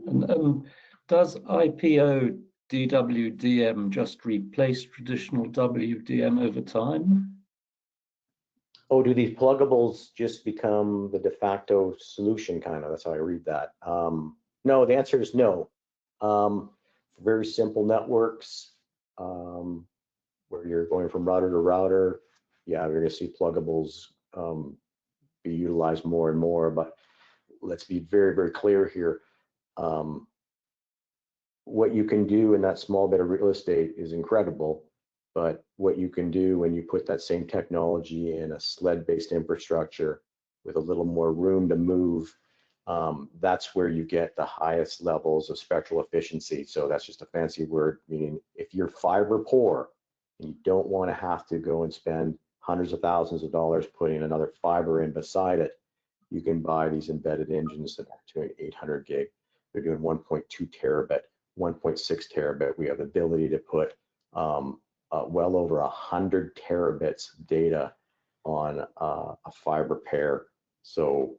and does IPO DWDM just replace traditional WDM over time? Oh, do these pluggables just become the de facto solution, kind of? That's how I read that. No, the answer is no. For very simple networks, where you're going from router to router, yeah, you're going to see pluggables be utilized more and more. But let's be very, very clear here. What you can do in that small bit of real estate is incredible, but what you can do when you put that same technology in a sled-based infrastructure with a little more room to move, that's where you get the highest levels of spectral efficiency. So that's just a fancy word, meaning if you're fiber poor and you don't want to have to go and spend hundreds of thousands of dollars putting another fiber in beside it, you can buy these embedded engines that are doing 800 gig. They're doing 1.2 terabit, 1.6 terabit. We have the ability to put well over 100 terabits data on a fiber pair. So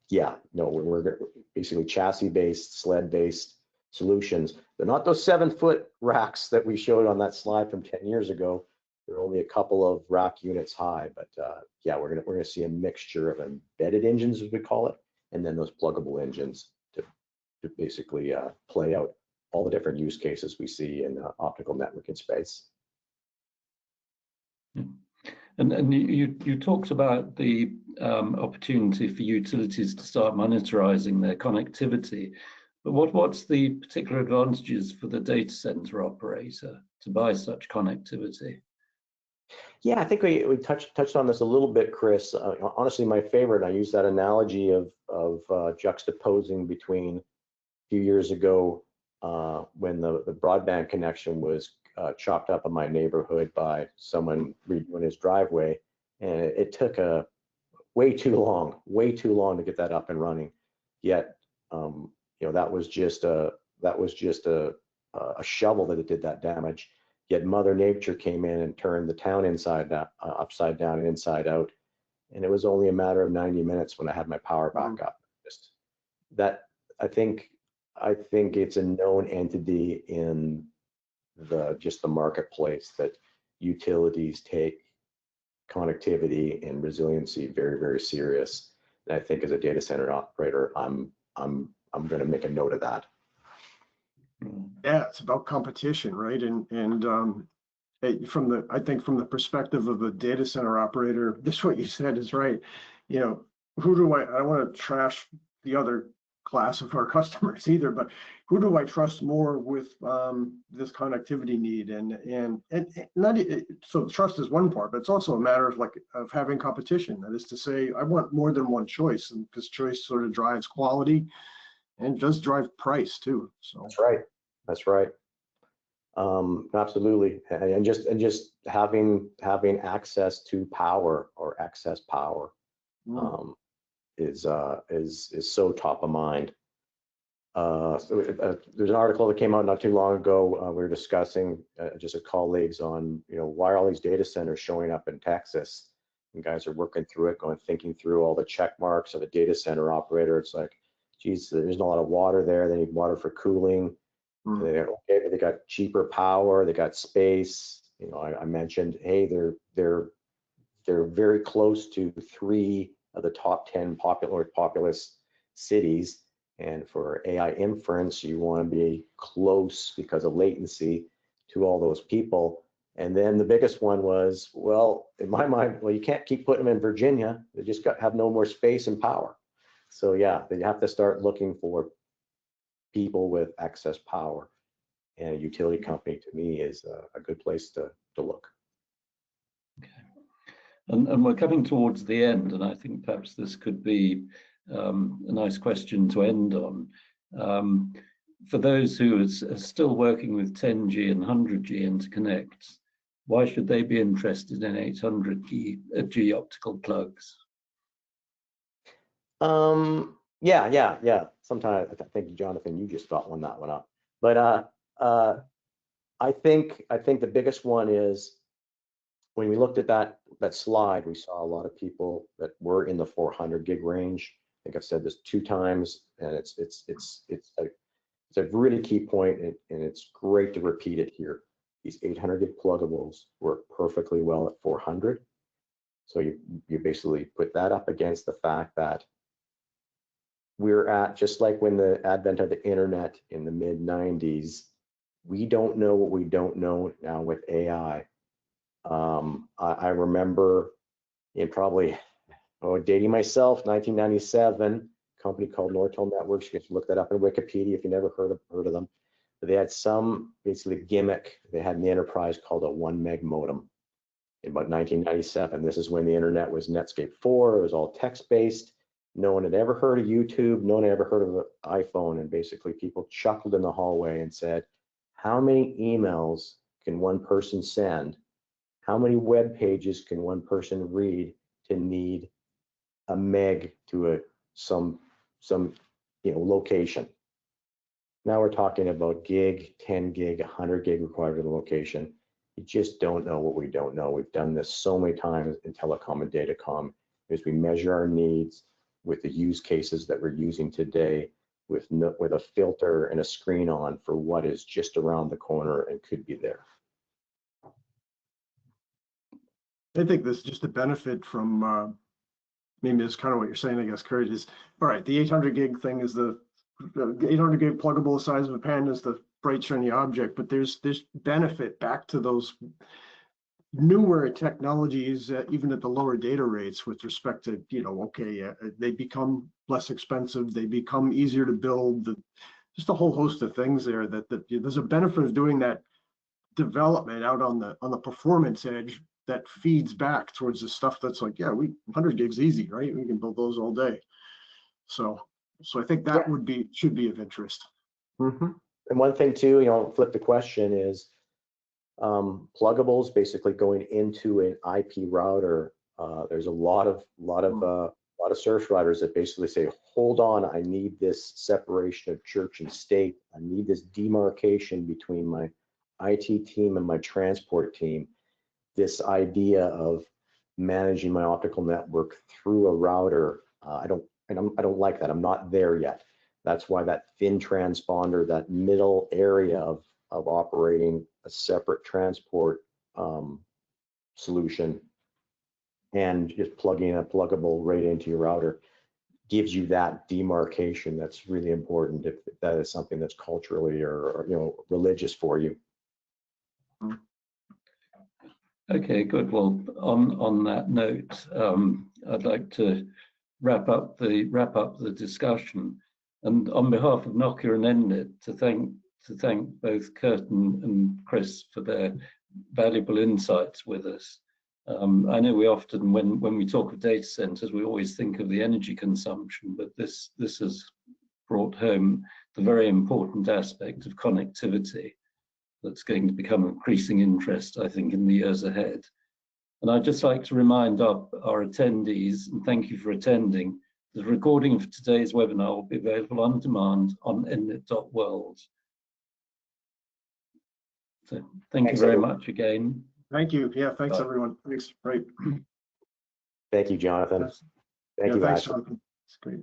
yeah, no, we're basically chassis-based, sled-based solutions. They're not those 7-foot racks that we showed on that slide from 10 years ago. They're only a couple of rack units high, but yeah, we're gonna see a mixture of embedded engines, as we call it, and then those pluggable engines to basically play out all the different use cases we see in optical networking space. And you talked about the opportunity for utilities to start monetizing their connectivity, but what's the particular advantages for the data center operator to buy such connectivity? Yeah, I think we touched on this a little bit, Chris. Honestly, my favorite, I use that analogy of juxtaposing between a few years ago when the broadband connection was chopped up in my neighborhood by someone redoing his driveway, and it took way too long to get that up and running. Yet, that was just a shovel that it did that damage. Yet Mother Nature came in and turned the town upside down and inside out, and it was only a matter of 90 minutes when I had my power back up. Just that, I think it's a known entity in the marketplace that utilities take connectivity and resiliency very, very serious. And I think as a data center operator, I'm going to make a note of that. Yeah, it's about competition, right? And I think from the perspective of a data center operator, this what you said is right. I don't want to trash the other class of our customers either, but who do I trust more with this connectivity need? And not so trust is one part, but it's also a matter of having competition. That is to say, I want more than one choice, and because choice sort of drives quality. And it does drive price too. So That's right. That's right. Absolutely. And just having access to power or excess power is so top of mind. There's an article that came out not too long ago. We were discussing just with colleagues on, why are all these data centers showing up in Texas? And guys are working through it, thinking through all the check marks of a data center operator. It's like, geez, there's not a lot of water there. They need water for cooling. They got cheaper power. They got space. I mentioned, hey, they're very close to 3 of the top 10 populous cities. And for AI inference, you want to be close because of latency to all those people. And then the biggest one was, well, in my mind, well, you can't keep putting them in Virginia. They just have no more space and power. So yeah, you have to start looking for people with excess power. And a utility company, to me, is a good place to look. Okay. And we're coming towards the end, and I think perhaps this could be a nice question to end on. For those who are still working with 10G and 100G interconnects, why should they be interested in 800G optical plugs? Yeah. Sometimes I think, Jonathan, you just got that one up. But I think the biggest one is, when we looked at that slide, we saw a lot of people that were in the 400 gig range. I think I've said this 2 times, and it's a really key point, and it's great to repeat it here. These 800 gig pluggables work perfectly well at 400. So you basically put that up against the fact that we're at, just like when the advent of the internet in the mid 90s, we don't know what we don't know now with AI. I remember in probably, dating myself, 1997, a company called Nortel Networks. You can look that up in Wikipedia if you never heard of them. But they had some basically gimmick they had in the enterprise called a 1 meg modem in about 1997. This is when the internet was Netscape 4. It was all text-based. No one had ever heard of YouTube. No one had ever heard of an iPhone. And basically people chuckled in the hallway and said, how many emails can one person send? How many web pages can one person read to need a meg to some location? Now we're talking about gig, 10 gig, 100 gig required in the location. You just don't know what we don't know. We've done this so many times in telecom and datacom, as we measure our needs with the use cases that we're using today, with a filter and a screen on for what is just around the corner and could be there. I think this is just a benefit from, maybe it's kind of what you're saying, I guess, Kurt, is, all right, the 800 gig thing is the 800 gig pluggable, the size of a pen is the bright shiny object, but there's benefit back to those newer technologies, even at the lower data rates, with respect to, they become less expensive, they become easier to build, just a whole host of things there that there's a benefit of doing that development out on the performance edge that feeds back towards the stuff that's like, 100 gigs easy, right? We can build those all day. So I think that should be of interest. Mm-hmm. And one thing too, flip the question is, pluggables basically going into an IP router. There's a lot of service routers that basically say, hold on, I need this separation of church and state. I need this demarcation between my IT team and my transport team. This idea of managing my optical network through a router, I don't like that. I'm not there yet. That's why that thin transponder, that middle area of operating a separate transport solution and just plugging a pluggable right into your router gives you that demarcation. That's really important if that is something that's culturally or religious for you. Okay, good. Well, on that note, I'd like to wrap up the discussion, and on behalf of Nokia and Enlit, to thank both Kurt and Chris for their valuable insights with us. I know we often, when we talk of data centers, we always think of the energy consumption, but this has brought home the very important aspect of connectivity that's going to become of increasing interest, I think, in the years ahead. And I'd just like to remind our attendees, and thank you for attending, the recording of today's webinar will be available on demand on enlit.world. So thanks you very everyone. much again. Thank you. Yeah, thanks Bye. everyone. Thanks. Right. Thank you, Jonathan. Thank Yeah, you, thanks, Ashley. Jonathan. It's great.